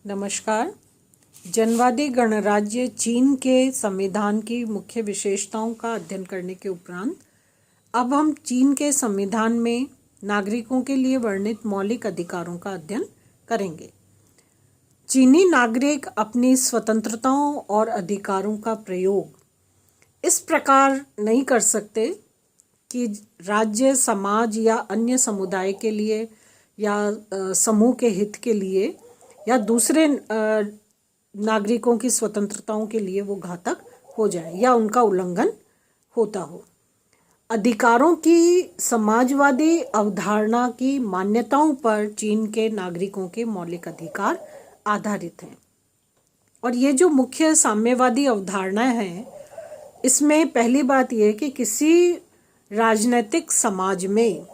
नमस्कार। जनवादी गणराज्य चीन के संविधान की मुख्य विशेषताओं का अध्ययन करने के उपरांत अब हम चीन के संविधान में नागरिकों के लिए वर्णित मौलिक अधिकारों का अध्ययन करेंगे। चीनी नागरिक अपनी स्वतंत्रताओं और अधिकारों का प्रयोग इस प्रकार नहीं कर सकते कि राज्य, समाज या अन्य समुदाय के लिए या समूह के हित के लिए या दूसरे नागरिकों की स्वतंत्रताओं के लिए वो घातक हो जाए या उनका उल्लंघन होता हो। अधिकारों की समाजवादी अवधारणा की मान्यताओं पर चीन के नागरिकों के मौलिक अधिकार आधारित हैं। और ये जो मुख्य साम्यवादी अवधारणाएं हैं, इसमें पहली बात यह है कि किसी राजनीतिक समाज में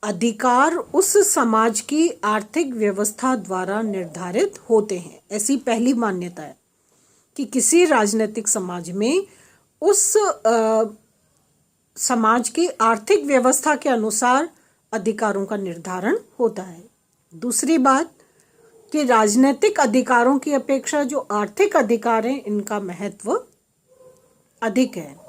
अधिकार उस समाज की आर्थिक व्यवस्था द्वारा निर्धारित होते हैं। ऐसी पहली मान्यता है कि किसी राजनीतिक समाज में उस समाज की आर्थिक व्यवस्था के अनुसार अधिकारों का निर्धारण होता है। दूसरी बात कि राजनीतिक अधिकारों की अपेक्षा जो आर्थिक अधिकार हैं, इनका महत्व अधिक है।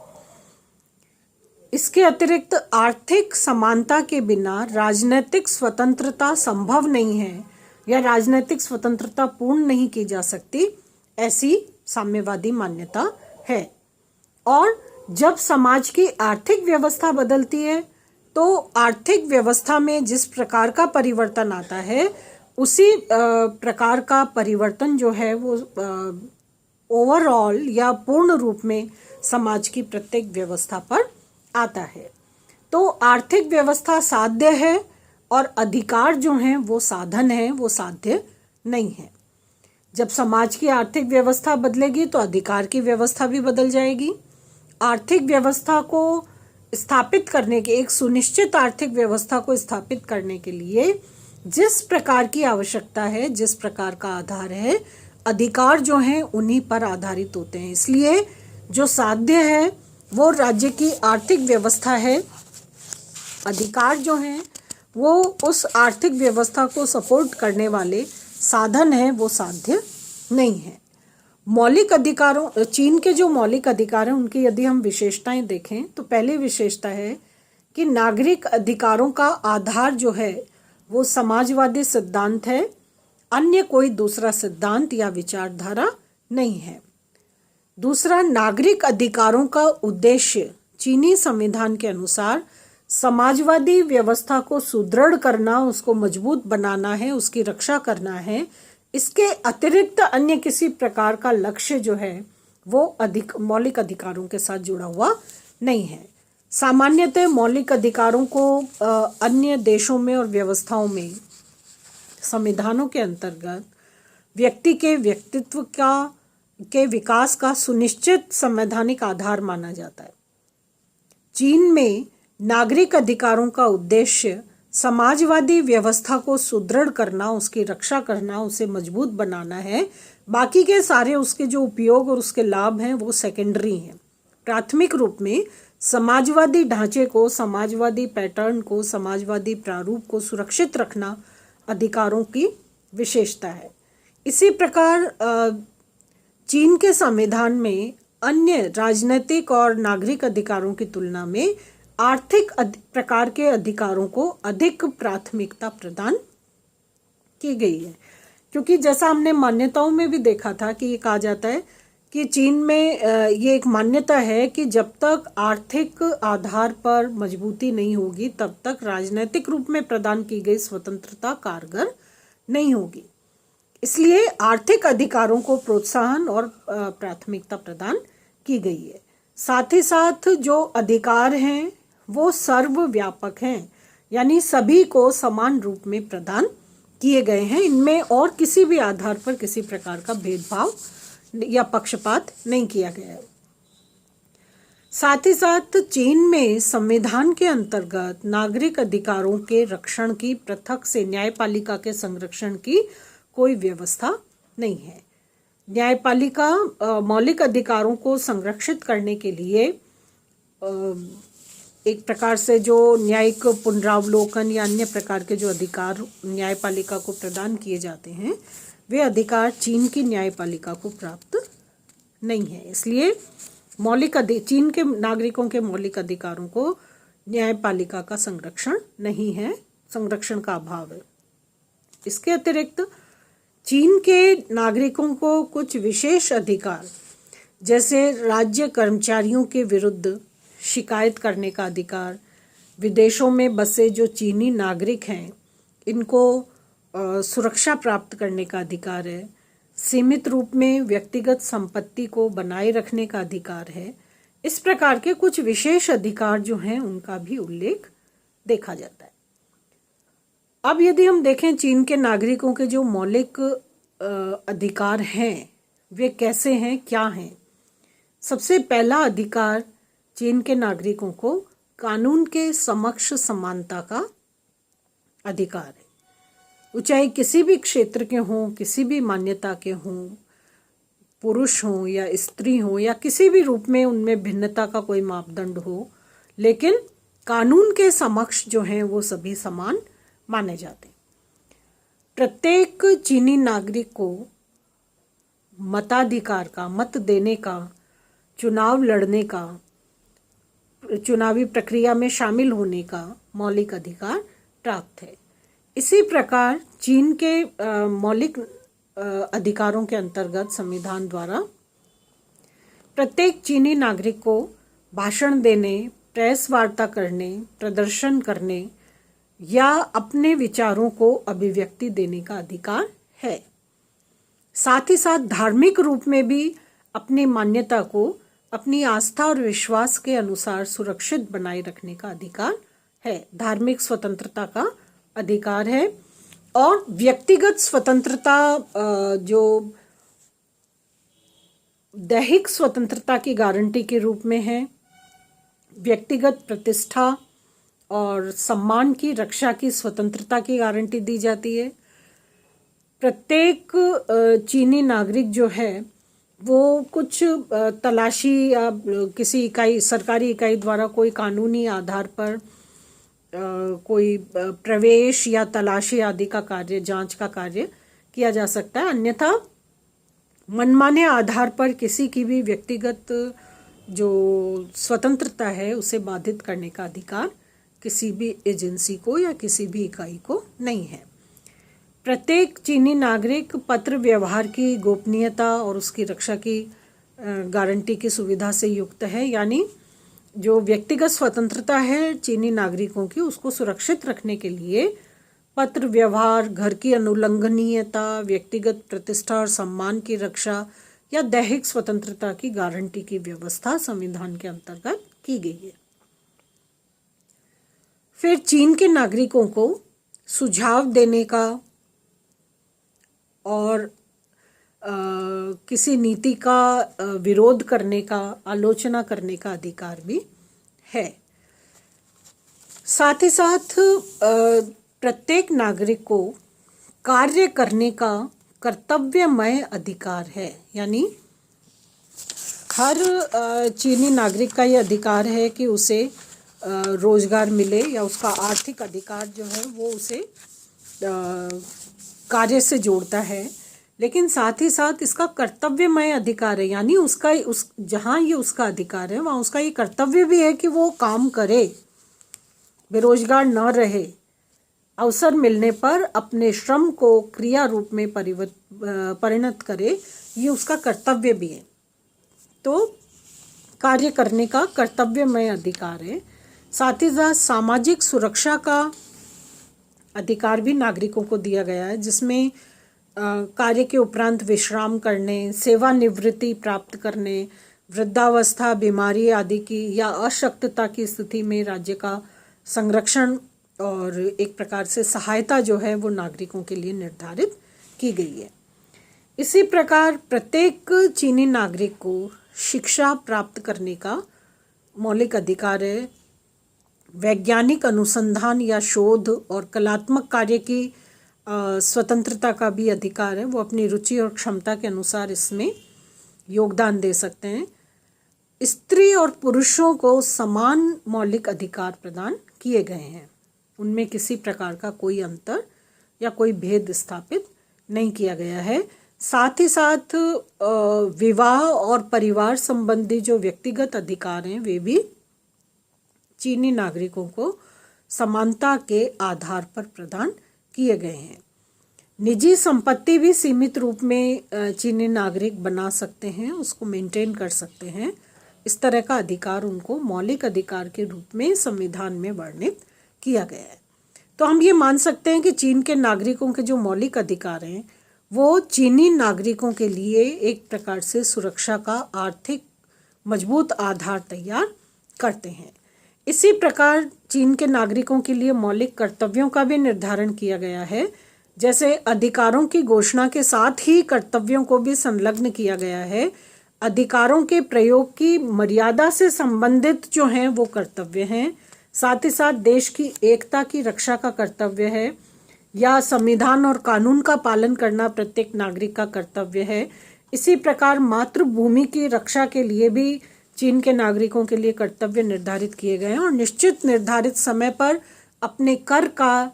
इसके अतिरिक्त आर्थिक समानता के बिना राजनीतिक स्वतंत्रता संभव नहीं है या राजनीतिक स्वतंत्रता पूर्ण नहीं की जा सकती, ऐसी साम्यवादी मान्यता है। और जब समाज की आर्थिक व्यवस्था बदलती है तो आर्थिक व्यवस्था में जिस प्रकार का परिवर्तन आता है, उसी प्रकार का परिवर्तन जो है वो ओवरऑल या पूर्ण रूप में समाज की प्रत्येक व्यवस्था पर आता है। तो आर्थिक व्यवस्था साध्य है और अधिकार जो हैं वो साधन है, वो साध्य नहीं है। जब समाज की आर्थिक व्यवस्था बदलेगी तो अधिकार की व्यवस्था भी बदल जाएगी। आर्थिक व्यवस्था को स्थापित करने के, एक सुनिश्चित आर्थिक व्यवस्था को स्थापित करने के लिए जिस प्रकार की आवश्यकता है, जिस प्रकार का आधार है, अधिकार जो हैं उन्हीं पर आधारित होते हैं। इसलिए जो साध्य है वो राज्य की आर्थिक व्यवस्था है, अधिकार जो हैं वो उस आर्थिक व्यवस्था को सपोर्ट करने वाले साधन हैं, वो साध्य नहीं है। मौलिक अधिकारों, चीन के जो मौलिक अधिकार हैं उनकी यदि हम विशेषताएं देखें तो पहली विशेषता है कि नागरिक अधिकारों का आधार जो है वो समाजवादी सिद्धांत है, अन्य कोई दूसरा सिद्धांत या विचारधारा नहीं है। दूसरा, नागरिक अधिकारों का उद्देश्य चीनी संविधान के अनुसार समाजवादी व्यवस्था को सुदृढ़ करना, उसको मजबूत बनाना है, उसकी रक्षा करना है। इसके अतिरिक्त अन्य किसी प्रकार का लक्ष्य जो है वो मौलिक अधिकारों के साथ जुड़ा हुआ नहीं है। सामान्यतः मौलिक अधिकारों को अन्य देशों में और व्यवस्थाओं में संविधानों के अंतर्गत व्यक्ति के व्यक्तित्व के विकास का सुनिश्चित संवैधानिक आधार माना जाता है। चीन में नागरिक अधिकारों का उद्देश्य समाजवादी व्यवस्था को सुदृढ़ करना, उसकी रक्षा करना, उसे मजबूत बनाना है। बाकी के सारे उसके जो उपयोग और उसके लाभ हैं वो सेकेंडरी हैं। प्राथमिक रूप में समाजवादी ढांचे को, समाजवादी पैटर्न को, समाजवादी प्रारूप को सुरक्षित रखना अधिकारों की विशेषता है। इसी प्रकार चीन के संविधान में अन्य राजनीतिक और नागरिक अधिकारों की तुलना में आर्थिक प्रकार के अधिकारों को अधिक प्राथमिकता प्रदान की गई है। क्योंकि जैसा हमने मान्यताओं में भी देखा था कि ये कहा जाता है कि चीन में ये एक मान्यता है कि जब तक आर्थिक आधार पर मजबूती नहीं होगी तब तक राजनीतिक रूप में प्रदान की गई स्वतंत्रता कारगर नहीं होगी। इसलिए आर्थिक अधिकारों को प्रोत्साहन और प्राथमिकता प्रदान की गई है। साथ ही साथ जो अधिकार हैं वो सर्वव्यापक हैं, यानी सभी को समान रूप में प्रदान किए गए हैं। इनमें और किसी भी आधार पर किसी प्रकार का भेदभाव या पक्षपात नहीं किया गया है। साथ ही साथ चीन में संविधान के अंतर्गत नागरिक अधिकारों के रक्षण की, पृथक से न्यायपालिका के संरक्षण की कोई व्यवस्था नहीं है। न्यायपालिका मौलिक अधिकारों को संरक्षित करने के लिए एक प्रकार से जो न्यायिक पुनरावलोकन या अन्य प्रकार के जो अधिकार न्यायपालिका को प्रदान किए जाते हैं, वे अधिकार चीन की न्यायपालिका को प्राप्त नहीं है। इसलिए चीन के नागरिकों के मौलिक अधिकारों को न्यायपालिका का संरक्षण नहीं है, संरक्षण का अभाव है। इसके अतिरिक्त चीन के नागरिकों को कुछ विशेष अधिकार, जैसे राज्य कर्मचारियों के विरुद्ध शिकायत करने का अधिकार, विदेशों में बसे जो चीनी नागरिक हैं इनको सुरक्षा प्राप्त करने का अधिकार है, सीमित रूप में व्यक्तिगत संपत्ति को बनाए रखने का अधिकार है। इस प्रकार के कुछ विशेष अधिकार जो हैं उनका भी उल्लेख देखा जाता है। अब यदि हम देखें चीन के नागरिकों के जो मौलिक अधिकार हैं वे कैसे हैं, क्या हैं। सबसे पहला अधिकार चीन के नागरिकों को कानून के समक्ष समानता का अधिकार है। वो चाहे किसी भी क्षेत्र के हों, किसी भी मान्यता के हों, पुरुष हों या स्त्री हों या किसी भी रूप में उनमें भिन्नता का कोई मापदंड हो, लेकिन कानून के समक्ष जो हैं वो सभी समान माने जाते हैं। प्रत्येक चीनी नागरिक को मताधिकार का, मत देने का, चुनाव लड़ने का, चुनावी प्रक्रिया में शामिल होने का मौलिक अधिकार प्राप्त है। इसी प्रकार चीन के मौलिक अधिकारों के अंतर्गत संविधान द्वारा प्रत्येक चीनी नागरिक को भाषण देने, प्रेस वार्ता करने, प्रदर्शन करने या अपने विचारों को अभिव्यक्ति देने का अधिकार है। साथ ही साथ धार्मिक रूप में भी अपनी मान्यता को अपनी आस्था और विश्वास के अनुसार सुरक्षित बनाए रखने का अधिकार है। धार्मिक स्वतंत्रता का अधिकार है। और व्यक्तिगत स्वतंत्रता जो दैहिक स्वतंत्रता की गारंटी के रूप में है, व्यक्तिगत प्रतिष्ठा और सम्मान की रक्षा की स्वतंत्रता की गारंटी दी जाती है। प्रत्येक चीनी नागरिक जो है वो कुछ तलाशी या किसी इकाई, सरकारी इकाई द्वारा कोई कानूनी आधार पर कोई प्रवेश या तलाशी आदि का कार्य, जांच का कार्य किया जा सकता है। अन्यथा मनमाने आधार पर किसी की भी व्यक्तिगत जो स्वतंत्रता है उसे बाधित करने का अधिकार किसी भी एजेंसी को या किसी भी इकाई को नहीं है। प्रत्येक चीनी नागरिक पत्र व्यवहार की गोपनीयता और उसकी रक्षा की गारंटी की सुविधा से युक्त है। यानी जो व्यक्तिगत स्वतंत्रता है चीनी नागरिकों की, उसको सुरक्षित रखने के लिए पत्र व्यवहार, घर की अनुल्लंघनीयता, व्यक्तिगत प्रतिष्ठा और सम्मान की रक्षा या दैहिक स्वतंत्रता की गारंटी की व्यवस्था संविधान के अंतर्गत की गई है। फिर चीन के नागरिकों को सुझाव देने का और किसी नीति का विरोध करने का, आलोचना करने का अधिकार भी है। साथ ही साथ प्रत्येक नागरिक को कार्य करने का कर्तव्यमय अधिकार है। यानी हर चीनी नागरिक का ये अधिकार है कि उसे रोजगार मिले या उसका आर्थिक अधिकार जो है वो उसे कार्य से जोड़ता है। लेकिन साथ ही साथ इसका कर्तव्यमय अधिकार है, यानी जहाँ ये उसका अधिकार है वहाँ उसका ये कर्तव्य भी है कि वो काम करे, बेरोजगार न रहे, अवसर मिलने पर अपने श्रम को क्रिया रूप में परिणत करे, ये उसका कर्तव्य भी है। तो कार्य करने का कर्तव्यमय अधिकार है। साथ ही साथ सामाजिक सुरक्षा का अधिकार भी नागरिकों को दिया गया है, जिसमें कार्य के उपरांत विश्राम करने, सेवानिवृत्ति प्राप्त करने, वृद्धावस्था, बीमारी आदि की या अशक्तता की स्थिति में राज्य का संरक्षण और एक प्रकार से सहायता जो है वो नागरिकों के लिए निर्धारित की गई है। इसी प्रकार प्रत्येक चीनी नागरिक को शिक्षा प्राप्त करने का मौलिक अधिकार है। वैज्ञानिक अनुसंधान या शोध और कलात्मक कार्य की स्वतंत्रता का भी अधिकार है। वो अपनी रुचि और क्षमता के अनुसार इसमें योगदान दे सकते हैं। स्त्री और पुरुषों को समान मौलिक अधिकार प्रदान किए गए हैं। उनमें किसी प्रकार का कोई अंतर या कोई भेद स्थापित नहीं किया गया है। साथ ही साथ विवाह और परिवार संबंधी जो व्यक्तिगत अधिकार हैं वे भी चीनी नागरिकों को समानता के आधार पर प्रदान किए गए हैं। निजी संपत्ति भी सीमित रूप में चीनी नागरिक बना सकते हैं, उसको मेंटेन कर सकते हैं। इस तरह का अधिकार उनको मौलिक अधिकार के रूप में संविधान में वर्णित किया गया है। तो हम ये मान सकते हैं कि चीन के नागरिकों के जो मौलिक अधिकार हैं वो चीनी नागरिकों के लिए एक प्रकार से सुरक्षा का आर्थिक मजबूत आधार तैयार करते हैं। इसी प्रकार चीन के नागरिकों के लिए मौलिक कर्तव्यों का भी निर्धारण किया गया है। जैसे अधिकारों की घोषणा के साथ ही कर्तव्यों को भी संलग्न किया गया है। अधिकारों के प्रयोग की मर्यादा से संबंधित जो हैं वो कर्तव्य हैं। साथ ही साथ देश की एकता की रक्षा का कर्तव्य है, या संविधान और कानून का पालन करना प्रत्येक नागरिक का कर्तव्य है। इसी प्रकार मातृभूमि की रक्षा के लिए भी चीन के नागरिकों के लिए कर्तव्य निर्धारित किए गए हैं और निश्चित निर्धारित समय पर अपने कर का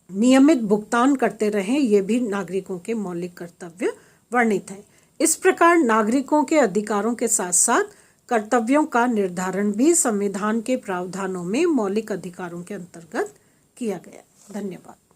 नियमित भुगतान करते रहें, ये भी नागरिकों के मौलिक कर्तव्य वर्णित हैं। इस प्रकार नागरिकों के अधिकारों के साथ साथ कर्तव्यों का निर्धारण भी संविधान के प्रावधानों में मौलिक अधिकारों के अंतर्गत किया गया। धन्यवाद।